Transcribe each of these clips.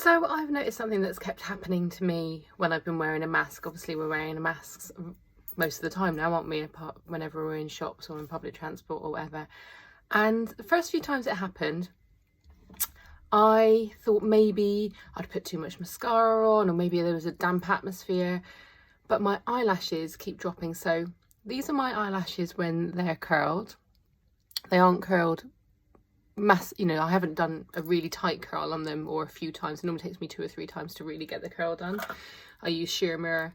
So I've noticed something that's kept happening to me when I've been wearing a mask. Obviously we're wearing masks most of the time now, aren't we? Apart whenever we're in shops or in public transport or whatever. And the first few times it happened, I thought maybe I'd put too much mascara on, or maybe there was a damp atmosphere, but my eyelashes keep dropping. So these are my eyelashes when they're curled. They aren't curled I haven't done a really tight curl on them or a few times. It normally takes me 2 or 3 times to really get the curl done. I use sheer mirror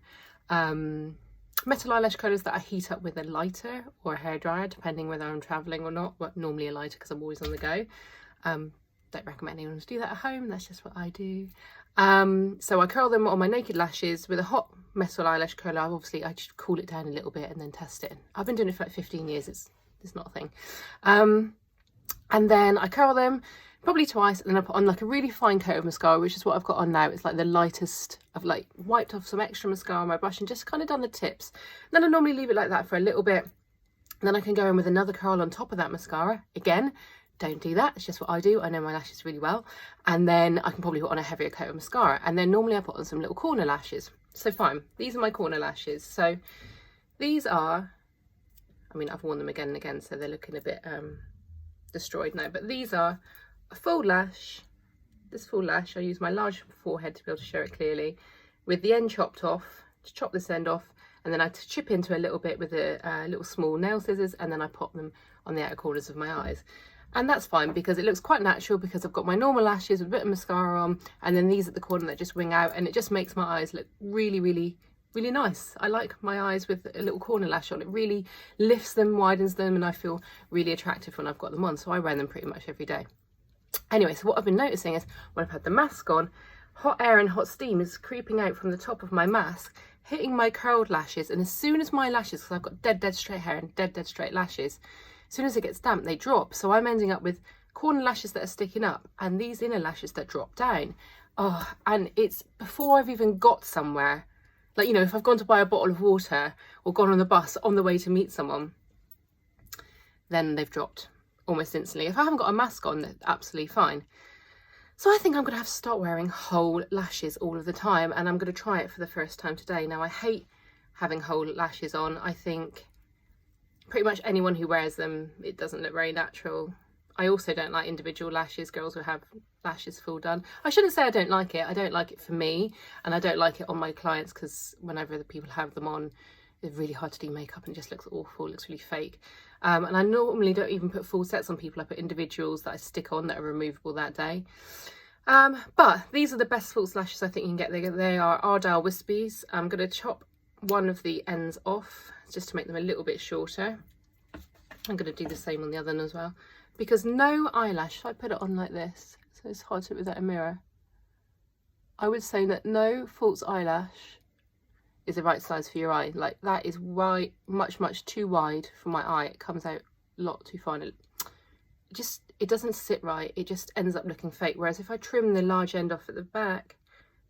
metal eyelash curlers that I heat up with a lighter or a hairdryer, depending whether I'm traveling or not, but normally a lighter because I'm always on the go. Don't recommend anyone to do that at home. That's just what I do. So I curl them on my naked lashes with a hot metal eyelash curler. I just cool it down a little bit and then test it. I've been doing it for like 15 years. It's not a thing. And then I curl them probably twice, and then I put on like a really fine coat of mascara, which is what I've got on now. It's like the lightest. I've like wiped off some extra mascara on my brush and just kind of done the tips. And then I normally leave it like that for a little bit. And then I can go in with another curl on top of that mascara. Again, don't do that. It's just what I do. I know my lashes really well. And then I can probably put on a heavier coat of mascara. And then normally I put on some little corner lashes. So fine, these are my corner lashes. So these are, I've worn them again and again, so they're looking a bit destroyed now, but these are a full lash. This full lash, I use my large forehead to be able to show it clearly, with the end chopped off. Just chop this end off, and then I chip into a little bit with a little small nail scissors, and then I pop them on the outer corners of my eyes. And that's fine because it looks quite natural, because I've got my normal lashes with a bit of mascara on, and then these at the corner that just wing out, and it just makes my eyes look really, really, really nice. I like my eyes with a little corner lash on. It really lifts them, widens them, and I feel really attractive when I've got them on. So I wear them pretty much every day. Anyway, so what I've been noticing is when I've had the mask on, hot air and hot steam is creeping out from the top of my mask, hitting my curled lashes. And as soon as my lashes, because I've got dead straight hair and dead straight lashes, as soon as it gets damp, they drop. So I'm ending up with corner lashes that are sticking up and these inner lashes that drop down. Oh, and it's before I've even got somewhere. Like, if I've gone to buy a bottle of water or gone on the bus on the way to meet someone, then they've dropped almost instantly. If I haven't got a mask on, that's absolutely fine. So I think I'm going to have to start wearing whole lashes all of the time, and I'm going to try it for the first time today. Now, I hate having whole lashes on. I think pretty much anyone who wears them, it doesn't look very natural. I also don't like individual lashes, girls who have lashes full done. I shouldn't say I don't like it. I don't like it for me, and I don't like it on my clients, because whenever the people have them on, it's really hard to do makeup and it just looks awful, it looks really fake. And I normally don't even put full sets on people. I put individuals that I stick on that are removable that day. But these are the best false lashes I think you can get. They are Ardell Wispies. I'm going to chop one of the ends off just to make them a little bit shorter. I'm going to do the same on the other one as well, because no eyelash, if I put it on like this, so it's hard to do it without a mirror, I would say that no false eyelash is the right size for your eye. Like, that is wide, much too wide for my eye. It comes out a lot too fine. It doesn't sit right. It just ends up looking fake. Whereas if I trim the large end off at the back,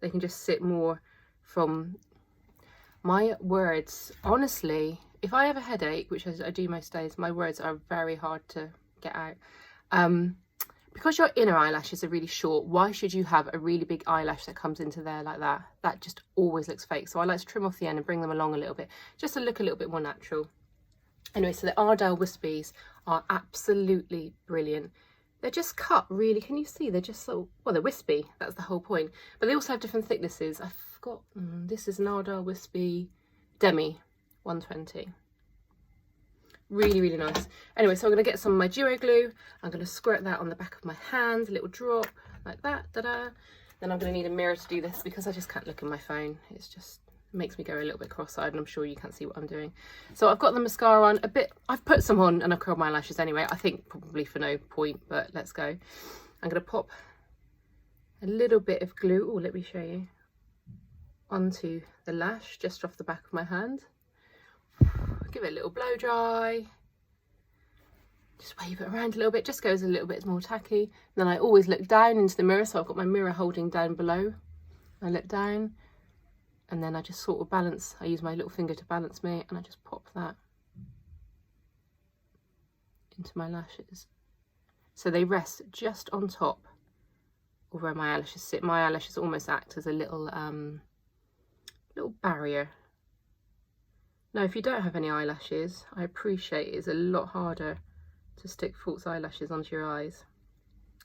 they can just sit more from my words. Honestly, if I have a headache, which I do most days, my words are very hard to get out. Because your inner eyelashes are really short, why should you have a really big eyelash that comes into there like that? That just always looks fake. So I like to trim off the end and bring them along a little bit, just to look a little bit more natural. Anyway, so the Ardell Wispies are absolutely brilliant. They're just cut really, can you see? They're just so, well, they're wispy, that's the whole point. But they also have different thicknesses. I forgot, this is an Ardell Wispy Demi 120. Really, really nice. Anyway, so I'm going to get some of my duo glue. I'm going to squirt that on the back of my hand, a little drop like that. Da-da. Then I'm going to need a mirror to do this, because I just can't look at my phone. It's just makes me go a little bit cross-eyed, and I'm sure you can't see what I'm doing. So I've got the mascara on a bit. I've put some on and I've curled my lashes anyway. I think probably for no point, but let's go. I'm going to pop a little bit of glue. Oh, let me show you. Onto the lash, just off the back of my hand. Give it a little blow dry. Just wave it around a little bit, just goes a little bit more tacky. And then I always look down into the mirror, so I've got my mirror holding down below. I look down, and then I just sort of balance. I use my little finger to balance me, and I just pop that into my lashes. So they rest just on top or where my eyelashes sit. My eyelashes almost act as a little barrier. Now, if you don't have any eyelashes, I appreciate it's a lot harder to stick false eyelashes onto your eyes.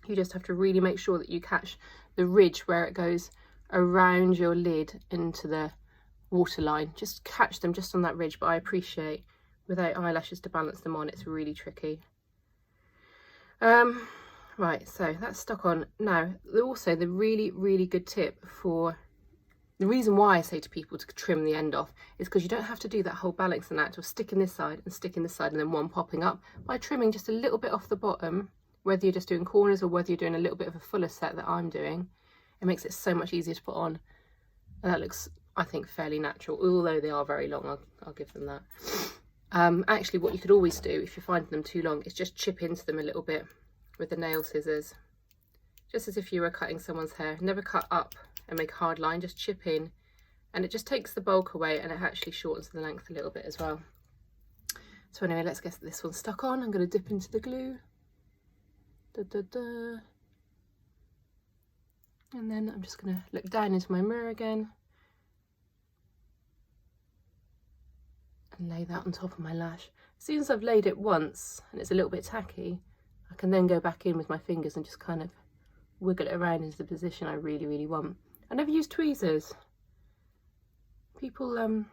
You just have to really make sure that you catch the ridge where it goes around your lid into the waterline. Just catch them just on that ridge, but I appreciate without eyelashes to balance them on, it's really tricky. Right, so that's stuck on. Now, also the really good tip for the reason why I say to people to trim the end off is because you don't have to do that whole balancing act of sticking this side and sticking this side and then one popping up. By trimming just a little bit off the bottom, whether you're just doing corners or whether you're doing a little bit of a fuller set that I'm doing, it makes it so much easier to put on. And that looks, I think, fairly natural, although they are very long, I'll give them that. Actually, what you could always do if you're finding them too long is just chip into them a little bit with the nail scissors, just as if you were cutting someone's hair. Never cut up and make a hard line, just chip in, and it just takes the bulk away and it actually shortens the length a little bit as well. So anyway, let's get this one stuck on. I'm going to dip into the glue. And then I'm just going to look down into my mirror again and lay that on top of my lash. As soon as I've laid it once and it's a little bit tacky, I can then go back in with my fingers and just kind of wiggle it around into the position I really want. I never use tweezers. People, I mean,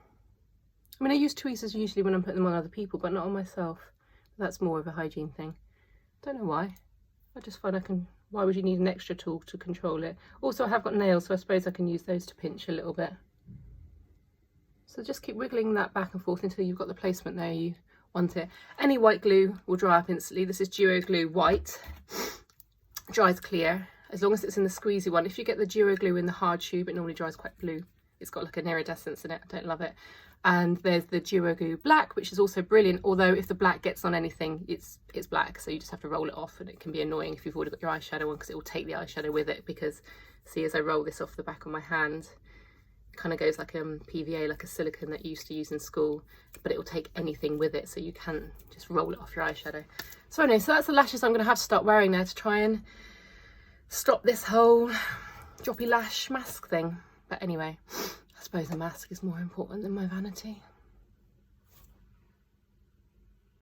I use tweezers usually when I'm putting them on other people, but not on myself. That's more of a hygiene thing. Don't know why. I just find why would you need an extra tool to control it? Also, I have got nails, so I suppose I can use those to pinch a little bit. So just keep wiggling that back and forth until you've got the placement there you want it. Any white glue will dry up instantly. This is Duo Glue White. Dries clear, as long as it's in the squeezy one. If you get the Duo Glue in the hard tube, it normally dries quite blue. It's got like an iridescence in it. I don't love it. And there's the Duo Glue Black, which is also brilliant, although if the black gets on anything, it's black, so you just have to roll it off, and it can be annoying if you've already got your eyeshadow on, because it will take the eyeshadow with it. Because see, as I roll this off the back of my hand, it kind of goes like PVA, like a silicone that you used to use in school, but it will take anything with it, so you can't just roll it off your eyeshadow. So anyway, so that's the lashes I'm going to have to start wearing now to try and stop this whole droppy lash mask thing. But anyway, I suppose the mask is more important than my vanity.